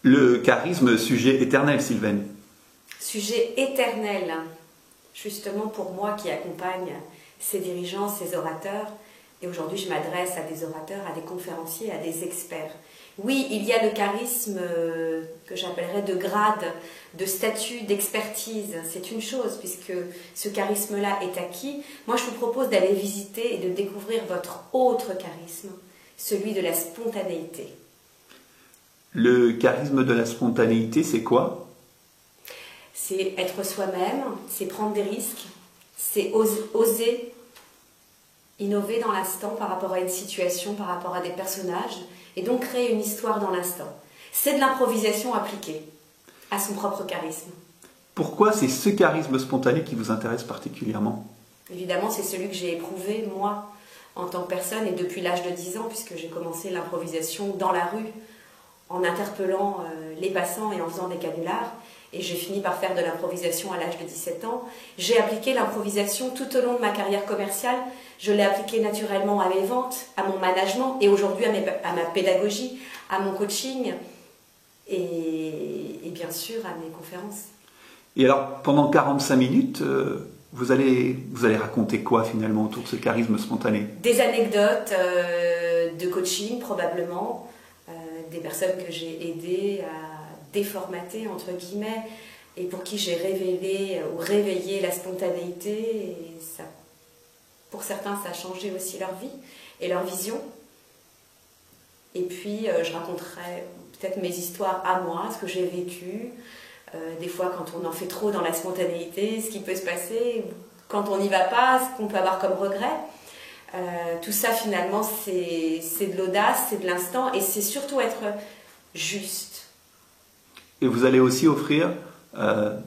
Le charisme, sujet éternel, Sylvaine. Sujet éternel, justement pour moi qui accompagne ces dirigeants, ces orateurs. Et aujourd'hui, je m'adresse à des orateurs, à des conférenciers, à des experts. Oui, il y a le charisme que j'appellerais de grade, de statut, d'expertise. C'est une chose, puisque ce charisme-là est acquis. Moi, je vous propose d'aller visiter et de découvrir votre autre charisme, celui de la spontanéité. Le charisme de la spontanéité, c'est quoi? C'est être soi-même, c'est prendre des risques, c'est oser innover dans l'instant par rapport à une situation, par rapport à des personnages, et donc créer une histoire dans l'instant. C'est de l'improvisation appliquée à son propre charisme. Pourquoi c'est ce charisme spontané qui vous intéresse particulièrement? Évidemment, c'est celui que j'ai éprouvé, moi, en tant que personne, et depuis l'âge de 10 ans, puisque j'ai commencé l'improvisation dans la rue, en interpellant les passants et en faisant des canulars. Et j'ai fini par faire de l'improvisation à l'âge de 17 ans. J'ai appliqué l'improvisation tout au long de ma carrière commerciale. Je l'ai appliquée naturellement à mes ventes, à mon management et aujourd'hui à ma pédagogie, à mon coaching et bien sûr à mes conférences. Et alors, pendant 45 minutes, vous allez raconter quoi finalement autour de ce charisme spontané? Des anecdotes de coaching probablement, des personnes que j'ai aidées à déformater entre guillemets et pour qui j'ai révélé ou réveillé la spontanéité et ça, pour certains ça a changé aussi leur vie et leur vision. Et puis je raconterai peut-être mes histoires à moi, ce que j'ai vécu, des fois quand on en fait trop dans la spontanéité, ce qui peut se passer quand on n'y va pas, ce qu'on peut avoir comme regret. Tout ça finalement c'est de l'audace, c'est de l'instant et c'est surtout être juste. Et vous allez aussi offrir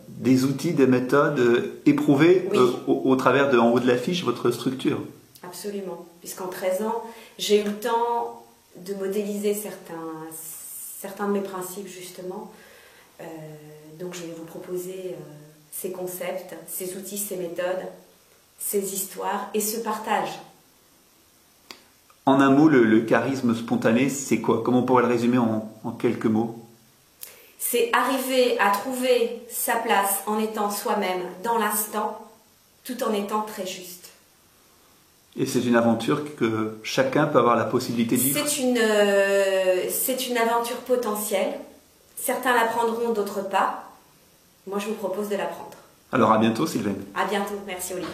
des outils, des méthodes éprouvées oui. Au travers de, en haut de l'affiche, votre structure. Absolument, puisqu'en 13 ans, j'ai eu le temps de modéliser certains de mes principes justement. Donc je vais vous proposer ces concepts, ces outils, ces méthodes, ces histoires et ce partage. En un mot, le charisme spontané, c'est quoi? Comment on pourrait le résumer en quelques mots? C'est arriver à trouver sa place en étant soi-même dans l'instant, tout en étant très juste. Et c'est une aventure que chacun peut avoir la possibilité de vivre? C'est une aventure potentielle. Certains la prendront, d'autres pas. Moi, je vous propose de la prendre. Alors à bientôt, Sylvaine. À bientôt. Merci, Olivier.